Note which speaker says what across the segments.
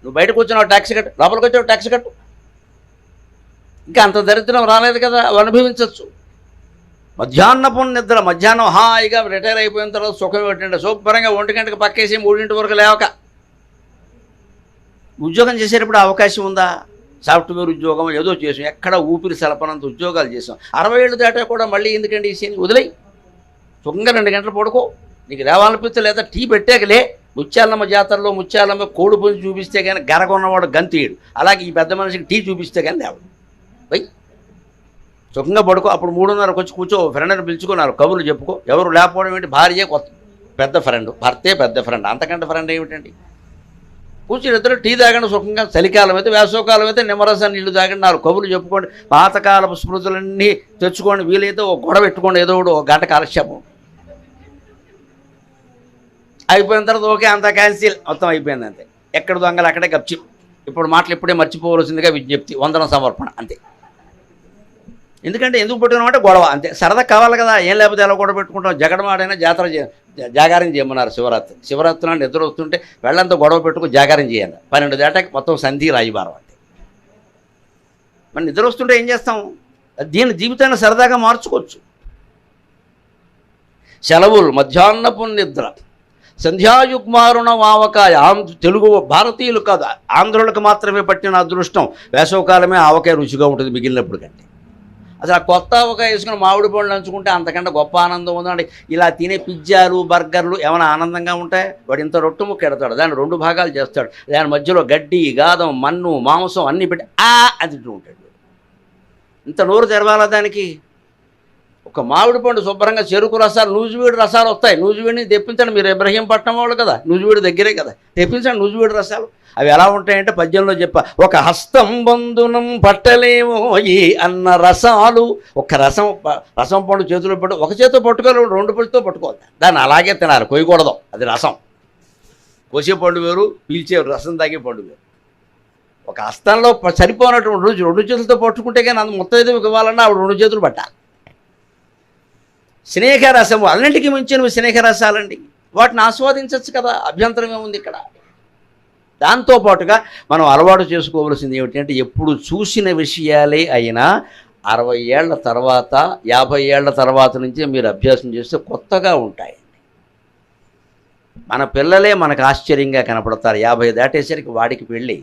Speaker 1: నువ్వు బయటకు వచ్చినావు ట్యాక్సీ కట్టు, లోపలికి వచ్చావు ట్యాక్సీ కట్టు. ఇంకా అంత దరిద్రం రాలేదు కదా, అవి అనుభవించవచ్చు. మధ్యాహ్నపు నిద్ర, మధ్యాహ్నం హాయిగా రిటైర్ అయిపోయిన తర్వాత సుఖం ఏంటంటే శుభ్రంగా 1 గంటకు పక్కేసి 3 వరకు లేవక ఉద్యోగం చేసేటప్పుడు అవకాశం ఉందా? సాఫ్ట్వేర్ ఉద్యోగం ఏదో చేసాం, ఎక్కడ ఊపిరి సలపనంత ఉద్యోగాలు చేసాం. 60 ఏళ్ళు దాటా కూడా మళ్ళీ ఎందుకండి ఈ సీన్ వదిలేయి, సుఖంగా 2 గంటలు పడుకో. నీకు లేవాలనిపిస్తే లేదా టీ పెట్టాకలే. ముత్యాలమ్మ జాతరలో ముత్యాలమ్మ కోడి పుంజు చూపిస్తే కానీ గరగొన్నవాడు గంతీయుడు, అలాగే ఈ పెద్ద మనిషికి టీ చూపిస్తే కానీ లేవు. పోయి సుఖంగా పడుకో. అప్పుడు 3:30కి వచ్చి కూర్చో, ఫ్రెండ్ని పిలుచుకున్నారు, కబుర్లు చెప్పుకో. ఎవరు లేకపోవడం ఏంటి? భార్య కొత్త పెద్ద ఫ్రెండ్, భర్తే పెద్ద ఫ్రెండ్, అంతకంటే ఫ్రెండ్ ఏమిటండి? కూర్చుని ఇద్దరు టీ తాగండి సుఖంగా. చలికాలం అయితే వేసవకాలం అయితే నిమ్మరసం నీళ్లు తాగండి, 4 కబుర్లు చెప్పుకోండి, పాతకాలపు స్మృతులన్నీ తెచ్చుకోండి. వీలైతే ఒక గొడవ పెట్టుకోండి, ఏదో ఒకటి 1 గంట కాలక్షేపం. అయిపోయిన తర్వాత ఓకే అంతా క్యాన్సిల్, మొత్తం అయిపోయింది అంతే. ఎక్కడ దొంగలు అక్కడే గప్చి. ఇప్పుడు మాటలు ఇప్పుడే మర్చిపోవలసిందిగా విజ్ఞప్తి, వందనం సమర్పణ అంతే. ఎందుకంటే ఎందుకు పెట్టుకున్నామంటే గొడవ అంతే, సరదా కావాలి కదా. ఏం లేకపోతే ఎలా గొడవ పెట్టుకుంటాం? జగడమాడైనా జాగారం చేయమన్నారు శివరాత్రి నాడు నిద్ర వస్తుంటే వెళ్ళంతా గొడవ పెట్టుకుని జాగారం చేయాలి. 12 దాటాకి మొత్తం సంధి రాయిబారం అంతే. మరి నిద్ర వస్తుంటే ఏం చేస్తాం? దీని జీవితాన్ని సరదాగా మార్చుకోవచ్చు. సెలవులు, మధ్యాహ్నపు నిద్ర, సంధ్యాయుగ్మారుణ ఆవకాయ. తెలుగు భారతీయులు కాదు, ఆంధ్రులకు మాత్రమే పట్టిన అదృష్టం. వేసవకాలమే ఆవకాయ రుచిగా ఉంటుంది మిగిలినప్పుడు కంటే. అసలు ఆ కొత్త ఆవకాయ వేసుకుని మామిడి పండ్లు నంచుకుంటే అంతకంటే గొప్ప ఆనందం ఉందండి. ఇలా తినే పిజ్జాలు బర్గర్లు ఏమైనా ఆనందంగా ఉంటాయి? వాడు ఇంత రొట్టు ముక్క ఎడతాడు, దాన్ని 2 భాగాలు చేస్తాడు, దాని మధ్యలో గడ్డి గాదం మన్ను మాంసం అన్నీ పెట్టి అని తింటూ ఉంటాడు. ఇంత నోరు తెరవాలా దానికి? ఒక మామిడి పండు శుభ్రంగా చెరుకు రసాలు, నూజివీడు రసాలు వస్తాయి. నూజివీడిని తెప్పించండి, మీరు ఇబ్రహీంపట్నం వాళ్ళు కదా, నూజివీడు దగ్గరే కదా, తెప్పించండి నూజివీడు రసాలు. అవి ఎలా ఉంటాయంటే పద్యంలో చెప్ప, ఒక హస్తం బంధునం పట్టలేమో ఈ అన్న రసాలు. ఒక రసం పండు చేతిలో పెట్టు, ఒక చేతితో పట్టుకోవాలి, 2 పళ్ళతో పట్టుకోవాలి. దాన్ని అలాగే తినాలి, కొయ్యకూడదు. అది రసం. కోసే పండు వేరు, పీల్చే రసం తాగే పండు వేరు. ఒక హస్తంలో సరిపోనటువంటి రోజు 2 చేతులతో పట్టుకుంటే కానీ అంత మొత్తం ఏదో ఇవ్వాలన్నా ఆవిడ 2 చేతులు పట్టాలి. స్నేహరసము, అన్నింటికి మించినవి స్నేహరసాలండి. వాటిని ఆస్వాదించవచ్చు కదా, అభ్యంతరం ఏముంది ఇక్కడ? దాంతోపాటుగా మనం అలవాటు చేసుకోవలసింది ఏమిటంటే, ఎప్పుడు చూసిన విషయాలే అయినా 60 ఏళ్ల తర్వాత 50 ఏళ్ల తర్వాత నుంచే మీరు అభ్యాసం చేస్తే కొత్తగా ఉంటాయండి. మన పిల్లలే మనకు ఆశ్చర్యంగా కనపడతారు. 50 దాటేసరికి వాడికి పెళ్ళి,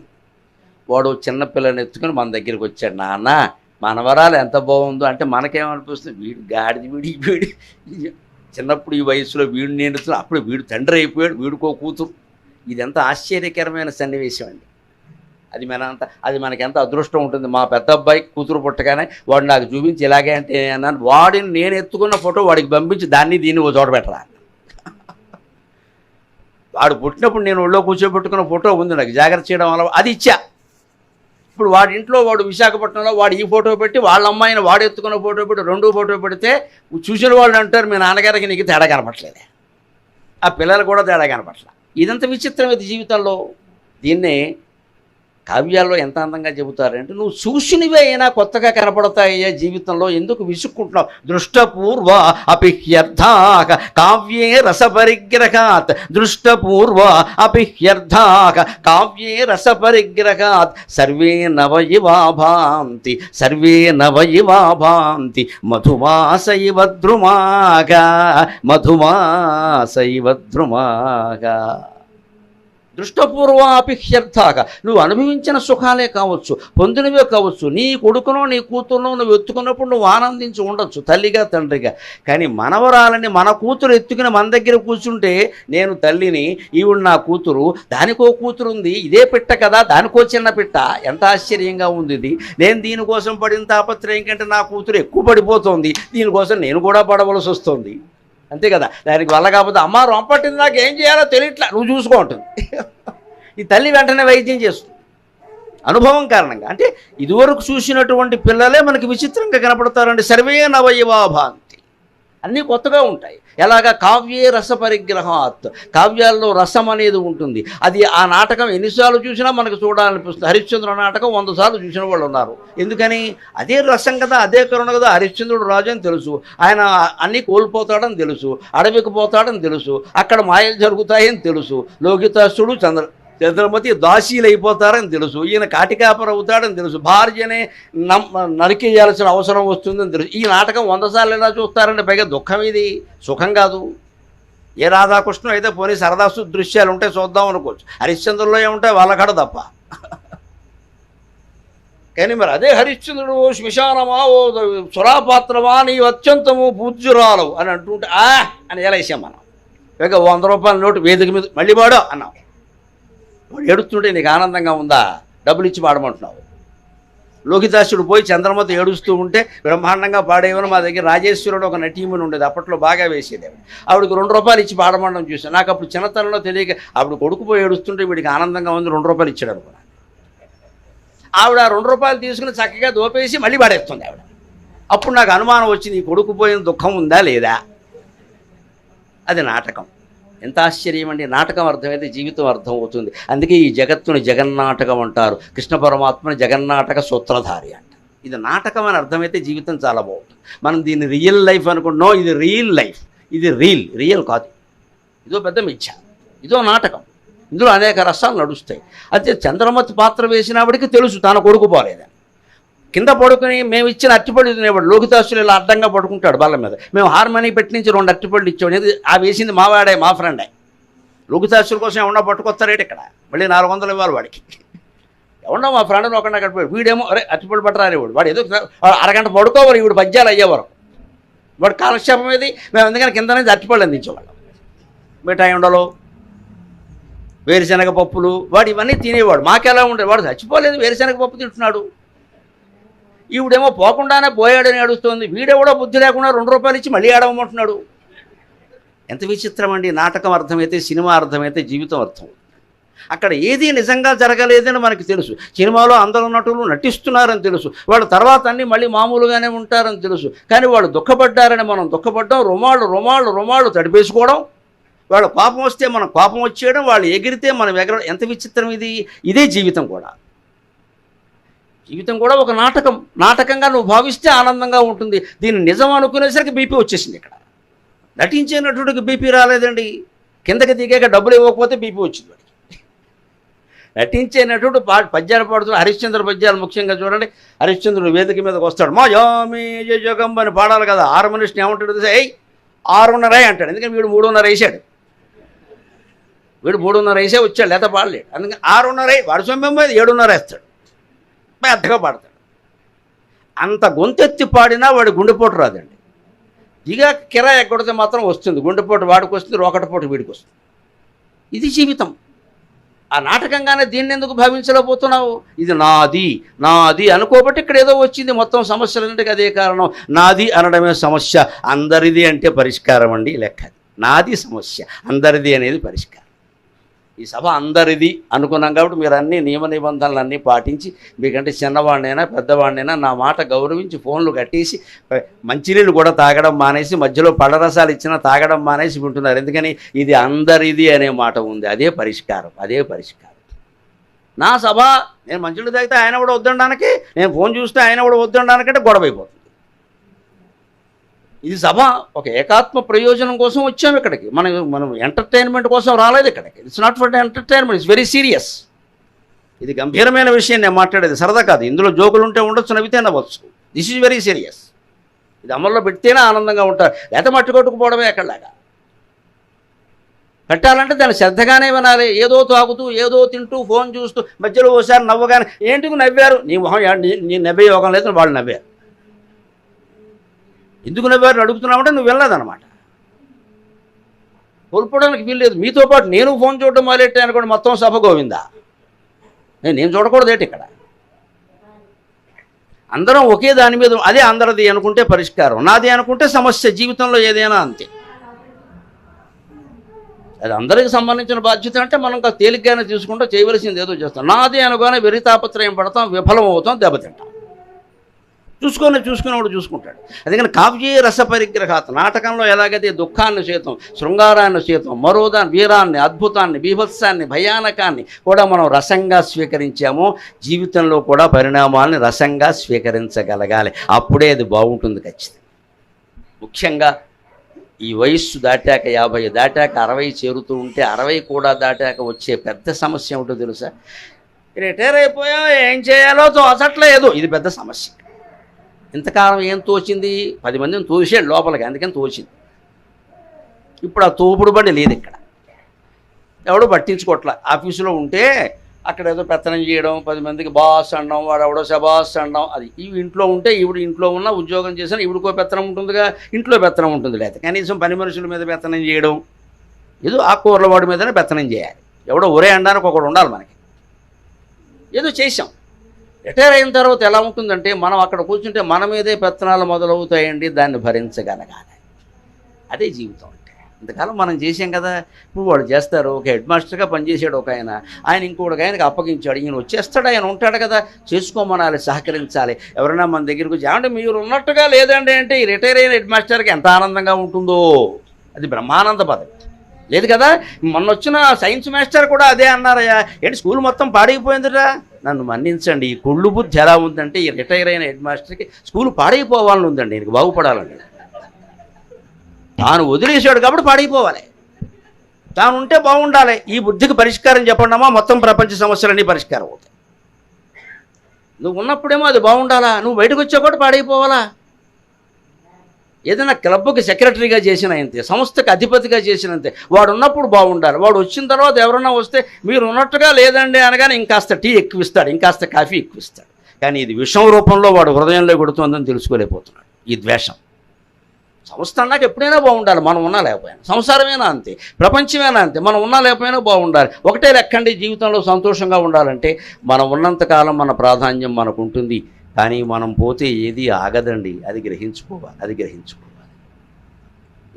Speaker 1: వాడు చిన్న పిల్లని ఎత్తుకుని మన దగ్గరికి వచ్చాడు, నాన్న మనవరాలు ఎంత బాగుందో అంటే మనకేమనిపిస్తుంది? వీడు గాడిది, వీడి చిన్నప్పుడు ఈ వయసులో వీడు నేర్చుకుని అప్పుడు వీడు తండ్రి అయిపోయాడు, వీడికో కూతురు. ఇదెంత ఆశ్చర్యకరమైన సన్నివేశం అండి. అది మనకెంత అదృష్టం ఉంటుంది. మా పెద్ద అబ్బాయికి కూతురు పుట్టగానే వాడు నాకు చూపించి ఇలాగే అంటే అన్నాను, వాడిని నేను ఎత్తుకున్న ఫోటో వాడికి పంపించి దీన్ని ఓ చోట పెట్టరా. వాడు పుట్టినప్పుడు నేను ఒళ్ళో కూర్చోబెట్టుకున్న ఫోటో ఉంది, నాకు జాగ్రత్త చేయడం వల్ల అది ఇచ్చా. ఇప్పుడు వాడి ఇంట్లో వాడు విశాఖపట్నంలో వాడు ఈ ఫోటో పెట్టి వాళ్ళ అమ్మాయిని వాడు ఎత్తుకున్న ఫోటో పెట్టి 2 ఫోటో పెడితే చూసిన వాళ్ళు అంటారు, మీ నాన్నగారికి నీకు తేడా కనపట్లేదే, ఆ పిల్లలు కూడా తేడా కనపట్లే. ఇదంత విచిత్రం ఇది జీవితంలో. దీన్నే కావ్యాల్లో ఎంత అందంగా చెబుతారంటే, నువ్వు చూసినవే అయినా కొత్తగా కనపడతాయ్యా జీవితంలో, ఎందుకు విసుక్కుంటున్నావు? దృష్టపూర్వ అపిహ్యర్థాక కావ్యే రసపరిగ్రహాత్, దృష్టపూర్వ అపిహ్యర్థాక కావ్యే రసపరిగ్రహాత్, సర్వే నవయివా భాంతి, సర్వే నవయివా భాంతి, మధుమాసైవ ద్రుమాగా, మధుమాసైవ ద్రుమాగా. దృష్టపూర్వాపిహ్యర్థాక, నువ్వు అనుభవించిన సుఖాలే కావచ్చు, పొందినవే కావచ్చు. నీ కొడుకునో నీ కూతురునో నువ్వు ఎత్తుకున్నప్పుడు నువ్వు ఆనందించి ఉండొచ్చు తల్లిగా తండ్రిగా. కానీ మనవరాలని మన కూతురు ఎత్తుకుని మన దగ్గర కూర్చుంటే, నేను తల్లిని, ఈవిడ నా కూతురు, దానికో కూతురు ఉంది, ఇదే పిట్ట కదా, దానికో చిన్న పిట్ట, ఎంత ఆశ్చర్యంగా ఉంది ఇది. నేను దీనికోసం పడిన తాపత్రయం కంటే నా కూతురు ఎక్కువ పడిపోతుంది, దీనికోసం నేను కూడా పడవలసి వస్తుంది. అంతే కదా. దానికి వల్ల కాకపోతే అమ్మ రొంపట్టింది, నాకు ఏం చేయాలో తెలియట్లా, నువ్వు చూసుకో ఉంటుంది. ఈ తల్లి వెంటనే వైద్యం చేస్తుంది అనుభవం కారణంగా. అంటే ఇదివరకు చూసినటువంటి పిల్లలే మనకి విచిత్రంగా కనపడతారండి. సర్వే నవయవా భాంతి, అన్నీ కొత్తగా ఉంటాయి. ఎలాగా? కావ్యే రసపరిగ్రహాత్, కావ్యాల్లో రసం అనేది ఉంటుంది. అది ఆ నాటకం ఎన్నిసార్లు చూసినా మనకు చూడాలనిపిస్తుంది. హరిశ్చంద్ర నాటకం 100 సార్లు చూసిన వాళ్ళు ఉన్నారు. ఎందుకని? అదే రసం కదా, అదే కరుణ కదా. హరిశ్చంద్రుడు రాజు అని తెలుసు, ఆయన అన్నీ కోల్పోతాడని తెలుసు, అడవికి పోతాడని తెలుసు, అక్కడ మాయలు జరుగుతాయని తెలుసు. లోకితాసుడు చంద్రమతి దాసీలు అయిపోతారని తెలుసు, ఈయన కాటికాపర అవుతాడని తెలుసు, భార్యనే నరికేయాల్సిన అవసరం వస్తుందని తెలుసు. ఈ నాటకం 100 సార్లు ఎలా చూస్తారంటే పైగా దుఃఖం ఇది, సుఖం కాదు. ఏ రాధాకృష్ణ అయితే పోనీ సరదా దృశ్యాలు ఉంటే చూద్దాం అనుకోవచ్చు, హరిశ్చంద్రుల్లో ఏముంటాయి వాళ్ళకాడ తప్ప. కానీ మరి అదే హరిశ్చంద్రుడు శ్మశానమా ఓ సురాపాత్రమా నీ అత్యంతము పూజ్యురాలు అని అంటుంటే అని ఎలా వేసాం మనం. పైగా 100 రూపాయల నోటు వేదిక మీద మళ్ళీ వాడో అన్నాం. వాడు ఏడుస్తుంటే నీకు ఆనందంగా ఉందా? డబ్బులు ఇచ్చి పాడమంటున్నావు. లోకితాసుడు పోయి చంద్రమతి ఏడుస్తూ ఉంటే బ్రహ్మాండంగా పాడేవని మా దగ్గర రాజేశ్వరుడు ఒక నటీమని ఉండేది, అప్పట్లో బాగా వేసేది. ఆవిడకి 2 రూపాయలు ఇచ్చి పాడమండం చూసాను. నాకు అప్పుడు చిన్నతనంలో తెలియక ఆవిడ కొడుకు పోయి ఏడుస్తుంటే వీడికి ఆనందంగా ఉంది, 2 రూపాయలు ఇచ్చాడు అనుకున్నాను. ఆవిడ 2 రూపాయలు తీసుకుని చక్కగా దోపేసి మళ్ళీ పాడేస్తుంది ఆవిడ. అప్పుడు నాకు అనుమానం వచ్చింది, ఈ కొడుకు పోయిన దుఃఖం ఉందా లేదా. అది నాటకం. ఎంత ఆశ్చర్యం అండి. నాటకం అర్థమైతే జీవితం అర్థం అవుతుంది. అందుకే ఈ జగత్తుని జగన్నాటకం అంటారు, కృష్ణ పరమాత్మని జగన్నాటక సూత్రధారి అంటారు. ఇది నాటకం అని అర్థమైతే జీవితం చాలా బాగుంటుంది. మనం దీన్ని రియల్ లైఫ్ అనుకుంటున్నాం, ఇది రియల్ లైఫ్, ఇది రియల్ కాదు. ఇదో పెద్ద మిథ్య, ఇదో నాటకం. ఇందులో అనేక రసాలు నడుస్తాయి. అయితే చంద్రమతి పాత్ర వేసినప్పటికీ తెలుసు తన కొడుకు పోలేదని. కింద పడుకుని మేము ఇచ్చిన అట్టిపళ్ళు తినేవాడు. లోకితాసులు ఇలా అడ్డంగా పడుకుంటాడు బల్ల మీద. మేము హార్మనీ పెట్టి నుంచి 2 అట్టిపళ్ళు ఇచ్చాడు. ఆ వేసింది మావాడే, మా ఫ్రెండే. లోకితాసుల కోసం ఏమన్నా పట్టుకొస్తారేట ఇక్కడ, మళ్ళీ 400 ఇవ్వాలి వాడికి. ఎవడో మా ఫ్రెండ్ని ఒకటి అక్కడ పోయాడు, వీడేమో అరే అట్టిపళ్ళు పట్టరానివాడు. వాడు ఏదో అరగంట పడుకోవాలి, వీడు పద్యాలు అయ్యేవారు. వాడు కాలక్షేపం ఏది, మేము అందుకని కింద నుంచి అట్టిపళ్ళు అందించేవాళ్ళం. మిఠాయి ఉండలో వేరుశనగ పప్పులు, వాడు ఇవన్నీ తినేవాడు. మాకెలా ఉండేది, వాడు చచ్చిపోలేదు, వేరుశనగ పప్పు తింటున్నాడు. ఈవిడేమో పోకుండానే పోయాడని అడుగుతోంది. వీడెవడో బుద్ధి లేకుండా 2 రూపాయలు ఇచ్చి మళ్ళీ ఆడమంటున్నాడు. ఎంత విచిత్రం అండి. నాటకం అర్థమైతే, సినిమా అర్థమైతే జీవితం అర్థం. అక్కడ ఏది నిజంగా జరగలేదని మనకు తెలుసు. సినిమాలో అందరూ నటులు నటిస్తున్నారని తెలుసు. వాళ్ళు తర్వాత అన్నీ మళ్ళీ మామూలుగానే ఉంటారని తెలుసు. కానీ వాళ్ళు దుఃఖపడ్డారని మనం దుఃఖపడ్డాం. రుమాళ్ళు తడిపేసుకోవడం. వాళ్ళ కోపం వస్తే మనం కోపం వచ్చేయడం, వాళ్ళు ఎగిరితే మనం ఎగరడం. ఎంత విచిత్రం ఇది. ఇదే జీవితం కూడా. జీవితం కూడా ఒక నాటకం. నాటకంగా నువ్వు భావిస్తే ఆనందంగా ఉంటుంది. దీన్ని నిజం అనుకునేసరికి బీపీ వచ్చేసింది. ఇక్కడ నటించే నటుడికి బీపీ రాలేదండి. కిందకి దిగాక డబ్బులు ఇవ్వకపోతే బీపీ వచ్చింది వాడికి. నటించే నటుడు పద్యాలు పాడుతున్న హరిశ్చంద్ర పద్యాలు ముఖ్యంగా చూడండి. హరిశ్చంద్రుడు వేదిక మీదకి వస్తాడు, మా యామి జగం అని పాడాలి కదా. 6 మనిషిని ఏమంటాడు, 6:30 అంటాడు. ఎందుకంటే వీడు 3:30 వేసాడు. వీడు 3:30 వేసే వచ్చాడు, లేత పాడలేడు. అందుకని 6:30 వాడు సొమ్మె 7:30 వేస్తాడు, పెద్దగా పాడతాడు. అంత గొంతెత్తి పాడినా వాడి గుండెపోటు రాదండి. దిగా కిరాయి ఎక్కడితే మాత్రం వస్తుంది. గుండెపోటు వాడికి వస్తుంది, రోకటపోటు వీడికి వస్తుంది. ఇది జీవితం. ఆ నాటకంగానే దీన్ని ఎందుకు భావించలేకపోతున్నావు? ఇది నాది అనుకోబట్టి ఇక్కడ ఏదో వచ్చింది. మొత్తం సమస్యలన్నింటికి అదే కారణం. నాది అనడమే సమస్య, అందరిది అంటే పరిష్కారం అండి లెక్క. నాది సమస్య, అందరిది అనేది పరిష్కారం. ఈ సభ అందరిది అనుకున్నాం కాబట్టి మీరు అన్ని నియమ నిబంధనలన్నీ పాటించి, మీకంటే చిన్నవాడినైనా పెద్దవాడినైనా నా మాట గౌరవించి ఫోన్లు కట్టేసి మంచినీళ్ళు కూడా తాగడం మానేసి, మధ్యలో పళ్ళరసాలు ఇచ్చినా తాగడం మానేసి వింటున్నారు. ఎందుకని ఇది అందరిది అనే మాట ఉంది. అదే పరిష్కారం. నా సభ, నేను మంచినీళ్ళు తాగితే ఆయన కూడా వద్దనడానికి, నేను ఫోన్ చూస్తే ఆయన కూడా వద్దనడానికంటే గొడవ అయిపోతుంది. ఇది సభ ఒక ఏకాత్మ ప్రయోజనం కోసం వచ్చాము ఇక్కడికి. మనం ఎంటర్టైన్మెంట్ కోసం రాలేదు ఇక్కడికి. It's not for entertainment, it's very serious. ఇది గంభీరమైన విషయం నేను మాట్లాడేది, సరదా కాదు. ఇందులో జోకులు ఉంటే ఉండొచ్చు, నవ్వితే నవ్వచ్చు. This is very serious. ఇది అమల్లో పెడితేనే ఆనందంగా ఉంటారు, లేకపోతే మట్టి కొట్టుకుపోవడమే ఎక్కడలాగా. పెట్టాలంటే దాన్ని శ్రద్ధగానే వినాలి. ఏదో తాగుతూ ఏదో తింటూ ఫోన్ చూస్తూ మధ్యలో ఓసారి నవ్వగానే ఏంటికి నవ్వారు, నీ మొహం నీ నవ్వే యోగం లేదు, వాళ్ళు నవ్వారు. ఎందుకు నవ్వారు అడుగుతున్నామంటే నువ్వు వెళ్ళలేదన్నమాట. కోల్పోవడానికి వీల్లేదు. మీతో పాటు నేను ఫోన్ చూడడం మొదలెట్టే అనుకోండి, మొత్తం సభ గోవిందా. నేను చూడకూడదు ఏంటి ఇక్కడ. అందరం ఒకే దాని మీద, అదే అందరిది అనుకుంటే పరిష్కారం, నాది అనుకుంటే సమస్య. జీవితంలో ఏదైనా అంతే. అది అందరికి సంబంధించిన బాధ్యత అంటే మనం ఇంకా తేలిగ్గానే తీసుకుంటూ చేయవలసింది ఏదో చేస్తాం. నాది అనుకోని వెరి తాపత్రయం పడతాం, విఫలం అవుతాం, దెబ్బతింటాం. చూసుకునేవాడు చూసుకుంటాడు. అందుకని కావ్యే రస పరిగ్రహాత్. నాటకంలో ఎలాగైతే దుఃఖాన్ని సైతం, శృంగారాన్ని సైతం, మరోదాన్ని, వీరాన్ని, అద్భుతాన్ని, బీభత్సాన్ని, భయానకాన్ని కూడా మనం రసంగా స్వీకరించామో, జీవితంలో కూడా పరిణామాలని రసంగా స్వీకరించగలగాలి. అప్పుడే అది బాగుంటుంది ఖచ్చితంగా. ముఖ్యంగా ఈ వయస్సు దాటాక 50 దాటాక 60 చేరుతూ ఉంటే 60 కూడా దాటాక వచ్చే పెద్ద సమస్య ఏమిటో తెలుసా? రిటైర్ అయిపోయాం, ఏం చేయాలో తోచట్లేదు. ఇది పెద్ద సమస్య. ఇంతకాలం ఏం తోచింది? 10 మందిని తోసాడు లోపలికి, అందుకని తోచింది. ఇప్పుడు ఆ తోపుడు బండి లేదు ఇక్కడ, ఎవడో పట్టించుకోవట్ల. ఆఫీసులో ఉంటే అక్కడ ఏదో పెత్తనం చేయడం, 10 మందికి బాస్ అనడం, వాడు ఎవడో శబాస్ అనడం. అది ఇవి ఇంట్లో ఉంటే ఈవిడ ఇంట్లో ఉన్న ఉద్యోగం చేసిన ఈవిడికో పెత్తనం ఉంటుందిగా, ఇంట్లో పెత్తనం ఉంటుంది. లేకపోతే కనీసం పని మనుషుల మీద పెత్తనం చేయడం, ఏదో ఆ కూరల వాడి మీదనే పెత్తనం చేయాలి. ఎవడో ఒరే అనడానికి ఒకడు ఉండాలి మనకి. ఏదో చేసాం. రిటైర్ అయిన తర్వాత ఎలా ఉంటుందంటే, మనం అక్కడ కూర్చుంటే మన మీదే పెత్తనాలు మొదలవుతాయండి, దాన్ని భరించగలగాలి. అదే జీవితం అంటే. ఇంతకాలం మనం చేసాం కదా. ఇప్పుడు వాళ్ళు చేస్తారు. ఒక హెడ్ మాస్టర్గా పనిచేసాడు ఒక ఆయన ఇంకొకటి ఆయనకి అప్పగించాడు. ఈయన వచ్చేస్తాడు, ఆయన ఉంటాడు కదా, చేసుకోమనాలి, సహకరించాలి. ఎవరైనా మన దగ్గరికి వచ్చి ఏమంటే మీరు ఉన్నట్టుగా లేదండి అంటే, ఈ రిటైర్ అయిన హెడ్ మాస్టర్కి ఎంత ఆనందంగా ఉంటుందో. అది బ్రహ్మానంద పదవి లేదు కదా. మొన్న వచ్చిన సైన్స్ మాస్టర్ కూడా అదే అన్నారయ్యా, ఏంటి స్కూల్ మొత్తం పాడైపోయిందిరా. నన్ను మన్నించండి, ఈ కుళ్ళు బుద్ధి ఎలా ఉందంటే, ఈ రిటైర్ అయిన హెడ్ మాస్టర్కి స్కూల్ పాడైపోవాలని ఉందండి, ఈయనకి బాగుపడాలండి. తాను వదిలేసాడు కాబట్టి పాడైపోవాలి, తాను ఉంటే బాగుండాలి. ఈ బుద్ధికి పరిష్కారం చెప్పండమా, మొత్తం ప్రపంచ సమస్యలన్నీ పరిష్కారం అవుతాయి. నువ్వు ఉన్నప్పుడేమో అది బాగుండాలా, నువ్వు బయటకు వచ్చా కూడా పాడైపోవాలా. ఏదైనా క్లబ్కి సెక్రటరీగా చేసిన అంతే, సంస్థకు అధిపతిగా చేసినంతే. వాడు ఉన్నప్పుడు బాగుండాలి. వాడు వచ్చిన తర్వాత ఎవరన్నా వస్తే మీరు ఉన్నట్టుగా లేదండి అనగానే ఇంకాస్త టీ ఎక్కువిస్తాడు, ఇంకాస్త కాఫీ ఎక్కువిస్తాడు. కానీ ఇది విషం రూపంలో వాడు హృదయంలో కొడుతుందని తెలుసుకోలేకపోతున్నాడు. ఈ ద్వేషం. సంస్థ అన్నాక ఎప్పుడైనా బాగుండాలి, మనం ఉన్నా లేకపోయినా. సంసారమేనా అంతే, ప్రపంచమేనా అంతే, మనం ఉన్నా లేకపోయినా బాగుండాలి. ఒకటే లెక్కండి, జీవితంలో సంతోషంగా ఉండాలంటే మనం ఉన్నంతకాలం మన ప్రాధాన్యం మనకు ఉంటుంది. కానీ మనం పోతే ఏది ఆగదండి, అది గ్రహించుకోవాలి.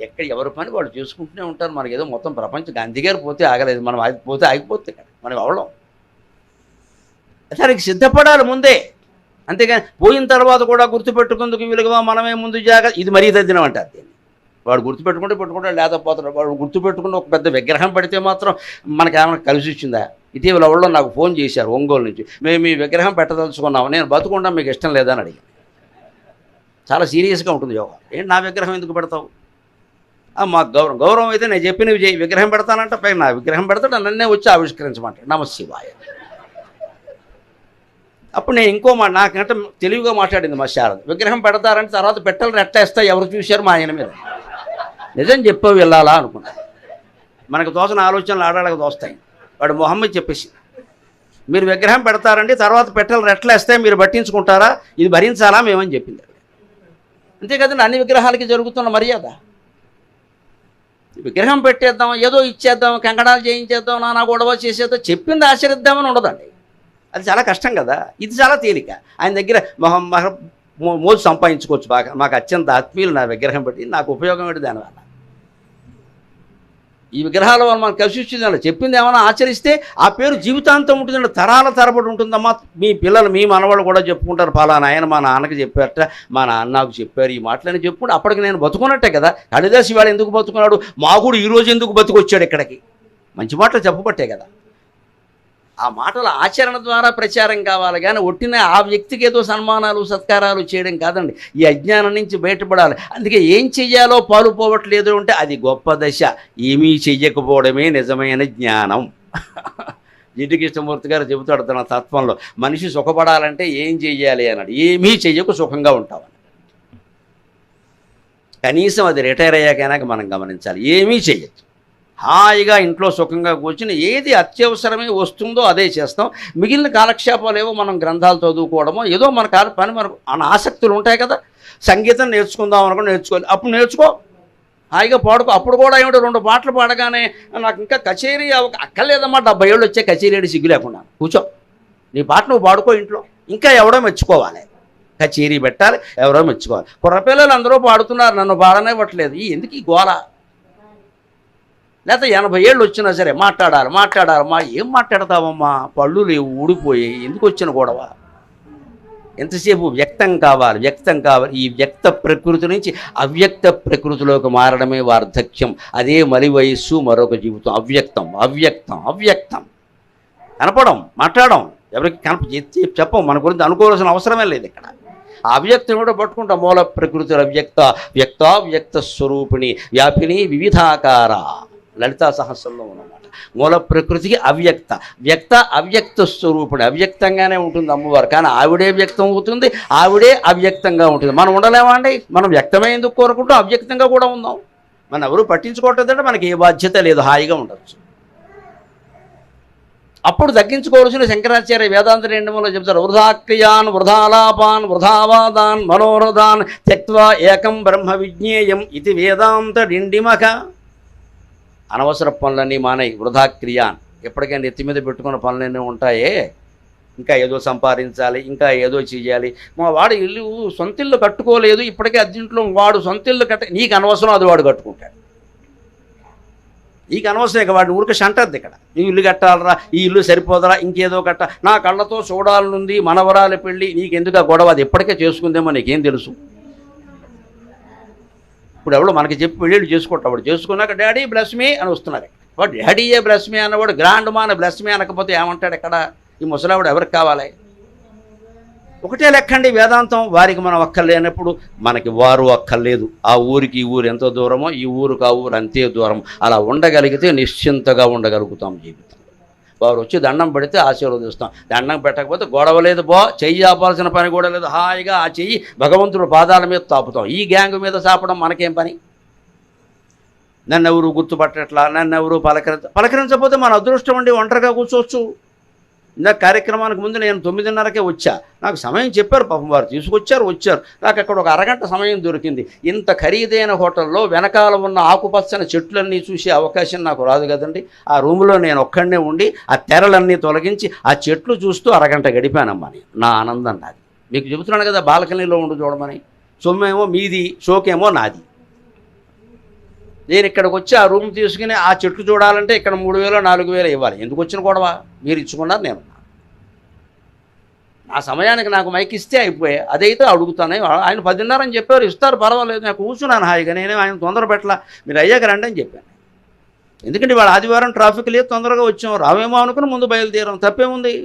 Speaker 1: ఎక్కడ ఎవరి పని వాళ్ళు చేసుకుంటూనే ఉంటారు. మనకి ఏదో మొత్తం ప్రపంచం గాంధీ గారు పోతే ఆగలేదు, మనం పోతే ఆగిపోతే కదా మనం అవడం. దానికి సిద్ధపడాలి ముందే. అంతేగాని పోయిన తర్వాత కూడా గుర్తుపెట్టుకుందుకు వీలుగా మనమే ముందు జాగ్రత్త. ఇది మరీ తద్దినం అంటారు దీన్ని. వాడు పెట్టుకుంటే లేకపోతాడు. వాడు గుర్తుపెట్టుకుంటే ఒక పెద్ద విగ్రహం పెడితే మాత్రం మనకేమైనా కలిసి వచ్చిందా? ఇటీవల ఎవరో నాకు ఫోన్ చేశారు ఒంగోలు నుంచి, మేము ఈ విగ్రహం పెట్టదలుచుకున్నాము, నేను బతుకుంటాం, మీకు ఇష్టం లేదా అని అడిగాను. చాలా సీరియస్గా ఉంటుంది యోగా. ఏంటి నా విగ్రహం ఎందుకు పెడతావు? మాకు గౌరవం అయితే నేను చెప్పినవి చేయి. విగ్రహం పెడతానంటే పైన నా విగ్రహం పెడతాడు, నన్నే వచ్చి ఆవిష్కరించమంటాడు. నమశివాయ. అప్పుడు నేను ఇంకో నాకంటే తెలివిగా మాట్లాడింది మా శారద. విగ్రహం పెడతారంటే తర్వాత పెట్టాలని ఎట్టేస్తా, ఎవరు చూశారు మా ఆయన మీద. నిజం చెప్పావు వెళ్ళాలా అనుకున్నా. మనకు తోచిన ఆలోచనలు ఆడాళ్ళకి దోస్తాయి. వాడు మొహమ్మద్ చెప్పేసి, మీరు విగ్రహం పెడతారండి తర్వాత పెట్టాలని ఎట్లేస్తాయి, మీరు పట్టించుకుంటారా, ఇది భరించాలా మేమని చెప్పింది. అంతే కదండి అన్ని విగ్రహాలకి జరుగుతున్న మర్యాద. విగ్రహం పెట్టేద్దాం, ఏదో ఇచ్చేద్దాం, కంకణాలు చేయించేద్దాం, నానా గొడవ చేసేద్దాం, చెప్పింది ఆచరిద్దామని ఉండదండి. అది చాలా కష్టం కదా. ఇది చాలా తేలిక. ఆయన దగ్గర మోజు సంపాదించుకోవచ్చు బాగా. మాకు అత్యంత ఆత్మీయులు నా విగ్రహం పెట్టి, నాకు ఉపయోగం ఏంటి దానివల్ల? ఈ విగ్రహాల వల్ల మనకు కలిసి వచ్చిందండి. చెప్పింది ఏమైనా ఆచరిస్తే ఆ పేరు జీవితాంతం ఉంటుందండి, తరాల తరబడి ఉంటుందమ్మా. మీ పిల్లలు, మీ మనవాళ్ళు కూడా చెప్పుకుంటారు, పలానా ఆయన మా నాన్నకి చెప్పారట, మా నాన్న నాకు చెప్పారు, ఈ మాటలని చెప్పుకుంటే అప్పటికి నేను బతుకున్నట్టే కదా. కాళిదాసు ఇవాళ ఎందుకు బతుకున్నాడు, మాగుడు ఈరోజు ఎందుకు బతుకొచ్చాడు ఇక్కడికి? మంచి మాటలు చెప్పబట్టే కదా. ఆ మాటల ఆచరణ ద్వారా ప్రచారం కావాలి, కానీ ఒట్టిన ఆ వ్యక్తికి ఏదో సన్మానాలు సత్కారాలు చేయడం కాదండి. ఈ అజ్ఞానం నుంచి బయటపడాలి. అందుకే ఏం చెయ్యాలో పాలుపోవట్లేదు అంటే అది గొప్ప దశ. ఏమీ చెయ్యకపోవడమే నిజమైన జ్ఞానం. జిడ్డు కృష్ణమూర్తి గారు చెబుతాడు తన తత్వంలో, మనిషి సుఖపడాలంటే ఏం చెయ్యాలి అన్నాడు. ఏమీ చెయ్యకు సుఖంగా ఉంటామని. కనీసం అది రిటైర్ అయ్యాకైనా మనం గమనించాలి. ఏమీ చెయ్యొచ్చు, హాయిగా ఇంట్లో సుఖంగా కూర్చుని ఏది అత్యవసరమే వస్తుందో అదే చేస్తాం. మిగిలిన కాలక్షేపాలు ఏవో మనం గ్రంథాలు చదువుకోవడమో ఏదో మన పని మనకు ఆసక్తులు ఉంటాయి కదా. సంగీతం నేర్చుకుందాం అనుకుని నేర్చుకోవాలి, అప్పుడు నేర్చుకో, హాయిగా పాడుకో. అప్పుడు కూడా ఏమిటో 2 పాటలు పాడగానే నాకు ఇంకా కచేరీ అక్కర్లేదమ్మా, 70 ఏళ్ళు వచ్చే కచేరీ సిగ్గు లేకుండా కూర్చో, నీ పాట నువ్వు పాడుకో ఇంట్లో. ఇంకా ఎవడో మెచ్చుకోవాలి, కచేరీ పెట్టాలి, ఎవరో మెచ్చుకోవాలి. కుర్రపిల్లలు అందరూ పాడుతున్నారు, నన్ను పాడనివ్వట్లేదు. ఎందుకు ఈ గోల? లేకపోతే 80 ఏళ్ళు వచ్చినా సరే మాట్లాడాలి. ఏం మాట్లాడతావమ్మా, పళ్ళు లేవు, ఊడిపోయి, ఎందుకు వచ్చిన గొడవ? ఎంతసేపు వ్యక్తం కావాలి. ఈ వ్యక్త ప్రకృతి నుంచి అవ్యక్త ప్రకృతిలోకి మారడమే వార్ధక్యం. అదే మలి వయస్సు, మరొక జీవితం. అవ్యక్తం కనపడం, మాట్లాడడం, ఎవరికి చెప్పం. మన గురించి అనుకోవాల్సిన అవసరమే లేదు ఇక్కడ. అవ్యక్తం కూడా పట్టుకుంటాం. మూల ప్రకృతి అవ్యక్త వ్యక్తావ్యక్త స్వరూపిణి వ్యాపిని వివిధాకార లలితా సహస్రంలో ఉన్నమాట. మూల ప్రకృతికి అవ్యక్త, వ్యక్త అవ్యక్త స్వరూపిణి. అవ్యక్తంగానే ఉంటుంది అమ్మవారు, కానీ ఆవిడే వ్యక్తం అవుతుంది, ఆవిడే అవ్యక్తంగా ఉంటుంది. మనం ఉండలేమా అండి? మనం వ్యక్తమే ఎందుకు కోరుకుంటాం, అవ్యక్తంగా కూడా ఉందాం. మనం ఎవరు పట్టించుకోవట్లేదంటే మనకి ఏ బాధ్యత లేదు, హాయిగా ఉండొచ్చు. అప్పుడు తగ్గించుకోవాల్సిన శంకరాచార్య వేదాంత రెండములో చెప్తారు, వృధాక్రియాన్ వృధాలాపాన్ వృధావాదాన్ మనోరథాన్ త్యక్త్వా ఏకం బ్రహ్మ విజ్ఞేయం ఇది వేదాంత డిండిమక. అనవసర పనులన్నీ మానేయి, వృధాక్రియాన్. ఎప్పటికైనా నెత్తి మీద పెట్టుకున్న పనులన్నీ ఉంటాయే, ఇంకా ఏదో సంపాదించాలి, ఇంకా ఏదో చెయ్యాలి. మా వాడు ఇల్లు సొంత ఇల్లు కట్టుకోలేదు, ఇప్పటికే అర్జెంట్లో వాడు సొంత ఇల్లు నీకు అనవసరం, అది వాడు కట్టుకుంటాడు. నీకు అనవసరం, ఇక వాడిని ఊరికి అంటద్ది. ఇక్కడ నీ ఇల్లు కట్టాలరా, ఈ ఇల్లు సరిపోదరా, ఇంకేదో కట్ట, నా కళ్ళతో చూడాలనుంది మనవరాలి పెళ్ళి, నీకెందుకు ఆ గొడవ, అది ఎప్పటికే చేసుకుందేమో నీకేం తెలుసు. ఇప్పుడు ఎవడో మనకి చెప్పి పెళ్ళిళ్ళు చేసుకుంటాం, వాడు చేసుకున్నాక డాడీ బ్లెస్ మీ అని వస్తున్నారు. వాడు డాడీయే బ్లెస్ మీ అన్నవాడు గ్రాండ్ మా అని బ్లెస్ మీ అనకపోతే ఏమంటాడు? ఎక్కడ ఈ ముసలావిడ ఎవరికి కావాలి? ఒకటే లెక్కండి వేదాంతం. వారికి మనం అక్కర్లేనప్పుడు మనకి వారు అక్కర్లేదు. ఆ ఊరికి ఈ ఊరు ఎంత దూరమో ఈ ఊరికి ఆ ఊరు అంతే దూరం. అలా ఉండగలిగితే నిశ్చింతగా ఉండగలుగుతాం జీవితం. వారు వచ్చి దండం పెడితే ఆశీర్వదిస్తాం, దండం పెట్టకపోతే గొడవ లేదు, చెయ్యి ఆపాల్సిన పని కూడా లేదు, హాయిగా ఆ చెయ్యి భగవంతుడు పాదాల మీద తాపుతాం. ఈ గ్యాంగ్ మీద చాపడం మనకేం పని? నన్ను ఎవరు గుర్తుపట్టట్లా, నన్ను ఎవరు పలకరించకపోతే మన అదృష్టం అండి, ఒంటరిగా కూర్చోవచ్చు. ఇందాక కార్యక్రమానికి ముందు నేను 9:30కే వచ్చా. నాకు సమయం చెప్పారు, పాపం వారు తీసుకొచ్చారు, వచ్చారు. నాకు అక్కడ ఒక అరగంట సమయం దొరికింది. ఇంత ఖరీదైన హోటల్లో వెనకాల ఉన్న ఆకుపచ్చని చెట్లన్నీ చూసే అవకాశం నాకు రాదు కదండి. ఆ రూములో నేను ఒక్కడనే ఉండి ఆ తెరలన్నీ తొలగించి ఆ చెట్లు చూస్తూ అరగంట గడిపానమ్మా. నా ఆనందం నాది. మీకు చెబుతున్నాను కదా, బాల్కనీలో ఉండి చూడమని. సొమ్మేమో మీది, షోకేమో నాది. నేను ఇక్కడికి వచ్చి ఆ రూమ్ తీసుకుని ఆ చెట్లు చూడాలంటే ఇక్కడ 3,000 4,000 ఇవ్వాలి. ఎందుకు వచ్చిన గొడవ? మీరు ఇచ్చుకున్నారు, నేను నా సమయానికి నాకు మైక్ ఇస్తే అయిపోయాయి. అదైతే అడుగుతానే. ఆయన 10:30 అని చెప్పారు, ఇస్తారు పర్వాలేదు. నేను కూర్చున్నాను హాయిగా, నేనే ఆయన తొందర పెట్టలా. మీరు అయ్యాక రండి అని చెప్పాను. ఎందుకంటే ఇవాళ ఆదివారం ట్రాఫిక్ లేదు, తొందరగా వచ్చాం, రావేమో అనుకుని ముందు బయలుదేరాం, తప్పేముంది.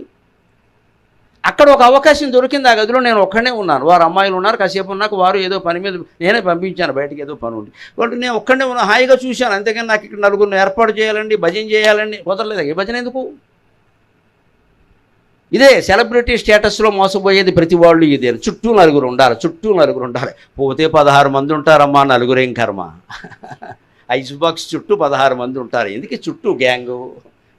Speaker 1: అక్కడ ఒక అవకాశం దొరికింది. ఆ గదిలో నేను ఒక్కడనే ఉన్నాను, వారు అమ్మాయిలు ఉన్నారు. కాసేపు ఉన్నాక వారు ఏదో పని మీద, నేనే పంపించాను బయటికి, ఏదో పని ఉండి. వాళ్ళు నేను ఒక్కడనే ఉన్నా, హాయిగా చూశాను. అంతేకాని నాకు ఇక్కడ నలుగురిని ఏర్పాటు చేయాలండి, భజన చేయాలండి, కుదరలేదు. ఏ భజన ఎందుకు? ఇదే సెలబ్రిటీ స్టేటస్లో మోసపోయేది ప్రతి వాళ్ళు ఇదే. చుట్టూ నలుగురు ఉండాలి. పోతే 16 మంది ఉంటారమ్మా, నలుగురేం కర్మ. ఐస్ బాక్స్ చుట్టూ 16 మంది ఉంటారు. ఎందుకు చుట్టూ గ్యాంగు?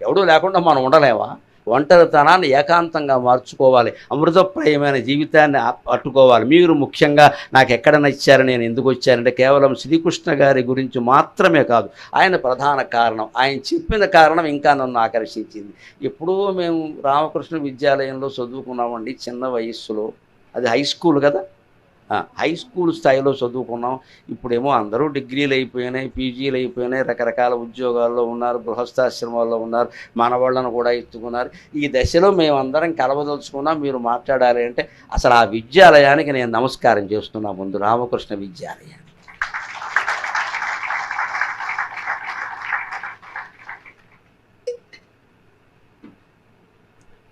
Speaker 1: ఎవడూ లేకుండా మనం ఉండలేమా? ఒంటరితనాన్ని ఏకాంతంగా మార్చుకోవాలి, అమృతప్రాయమైన జీవితాన్ని పట్టుకోవాలి. మీరు ముఖ్యంగా నాకు ఎక్కడ నచ్చారు, నేను ఎందుకు వచ్చానంటే కేవలం శ్రీకృష్ణ గారి గురించి మాత్రమే కాదు, ఆయన ప్రధాన కారణం. ఆయన చెప్పిన కారణం ఇంకా నన్ను ఆకర్షించింది. ఎప్పుడూ మేము రామకృష్ణ విద్యాలయంలో చదువుకున్నామండి, చిన్న వయస్సులో. అది హై స్కూల్ కదా, హై స్కూల్ స్థాయిలో చదువుకున్నాం. ఇప్పుడేమో అందరూ డిగ్రీలు అయిపోయినాయి, పీజీలు అయిపోయినాయి, రకరకాల ఉద్యోగాల్లో ఉన్నారు, గృహస్థాశ్రమాల్లో ఉన్నారు, మనవాళ్ళను కూడా ఎత్తుకున్నారు. ఈ దశలో మేమందరం కలవదలుచుకున్నాం. మీరు మాట్లాడాలి అంటే అసలు ఆ విద్యాలయానికి నేను నమస్కారం చేస్తున్నా ముందు, రామకృష్ణ విద్యాలయానికి.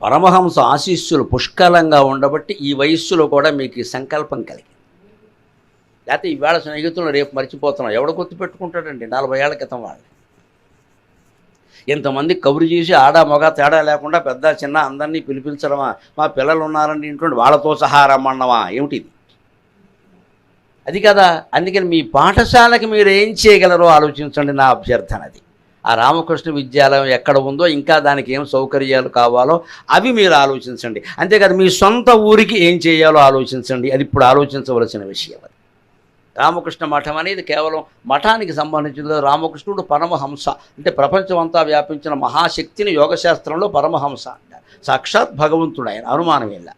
Speaker 1: పరమహంస ఆశీస్సులు పుష్కలంగా ఉండబట్టి ఈ వయస్సులో కూడా మీకు సంకల్పం కలిగింది. లేకపోతే ఈవేళ స్నేహితులను రేపు మర్చిపోతున్నాం. ఎవడ గుర్తుపెట్టుకుంటాడండి 40 ఏళ్ల క్రితం వాళ్ళు? ఇంతమంది కబురు చేసి ఆడ మగ తేడా లేకుండా పెద్ద చిన్న అందరినీ పిలిపించడమా? మా పిల్లలు ఉన్నారండి ఇంట్లో, వాళ్ళతో సహా రమ్మన్నమా? ఏమిటిది? అది కదా. అందుకని మీ పాఠశాలకి మీరు ఏం చేయగలరో ఆలోచించండి, నా అభ్యర్థన అది. ఆ రామకృష్ణ విద్యాలయం ఎక్కడ ఉందో, ఇంకా దానికి ఏం సౌకర్యాలు కావాలో అవి మీరు ఆలోచించండి. అంతేకాదు మీ సొంత ఊరికి ఏం చేయాలో ఆలోచించండి. అది ఇప్పుడు ఆలోచించవలసిన విషయం. అది రామకృష్ణ మఠం అనేది కేవలం మఠానికి సంబంధించింది. రామకృష్ణుడు పరమహంస అంటే ప్రపంచం అంతా వ్యాపించిన మహాశక్తిని యోగశాస్త్రంలో పరమహంస అంటారు. సాక్షాత్ భగవంతుడు ఆయన, అనుమానం ఇలా.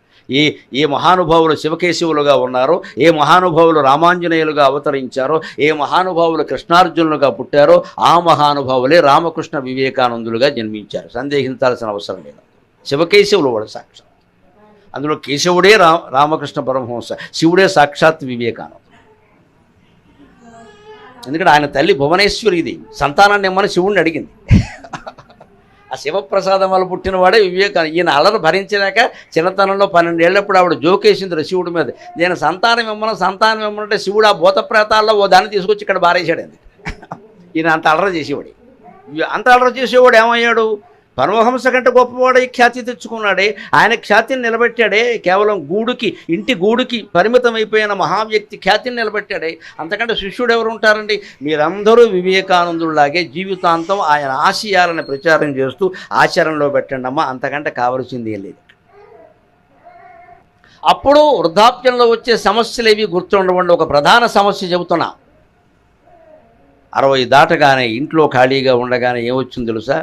Speaker 1: ఏ మహానుభావులు శివకేశవులుగా ఉన్నారో, ఏ మహానుభావులు రామాంజనేయులుగా అవతరించారో, ఏ మహానుభావులు కృష్ణార్జునులుగా పుట్టారో, ఆ మహానుభావులే రామకృష్ణ వివేకానందులుగా జన్మించారు. సందేహించాల్సిన అవసరం లేదు. శివకేశవులు వాడు సాక్షాత్. అందులో కేశవుడే రామకృష్ణ పరమహంస, శివుడే సాక్షాత్ వివేకానందుడు. ఎందుకంటే ఆయన తల్లి భువనేశ్వరి, ఇది సంతానాన్ని ఇమ్మని శివుడిని అడిగింది. ఆ శివప్రసాదం వల్ల పుట్టినవాడే వివేకానంద. ఈయన అల్లరి భరించలేక చిన్నతనంలో 12 ఏళ్ళప్పుడు ఆవిడ జోకేసింది శివుడి మీద, నేను సంతానం ఇమ్మనంటే శివుడు ఆ భూత ప్రేతాల్లో ఓ దాన్ని తీసుకొచ్చి ఇక్కడ బారేశాడండి. ఈయన అంత అల్లరి చేసేవాడు. అంత అల్లరి చేసేవాడు ఏమయ్యాడు? పరమహంస కంటే గొప్పవాడై ఖ్యాతి తెచ్చుకున్నాడే. ఆయన ఖ్యాతిని నిలబెట్టాడే. కేవలం ఇంటి గూడుకి పరిమితం అయిపోయిన మహావ్యక్తి ఖ్యాతిని నిలబెట్టాడే. అంతకంటే శిష్యుడు ఎవరు ఉంటారండి? మీరందరూ వివేకానందులాగే జీవితాంతం ఆయన ఆశయాలను ప్రచారం చేస్తూ ఆచరణలో పెట్టండి అమ్మా, అంతకంటే కావలసింది ఏం లేదు. అప్పుడు వృద్ధాప్యంలో వచ్చే సమస్యలు ఏవి గుర్తుండవండి. ఒక ప్రధాన సమస్య చెబుతున్నా. 60 దాటగానే ఇంట్లో ఖాళీగా ఉండగానే ఏమొచ్చింది తెలుసా?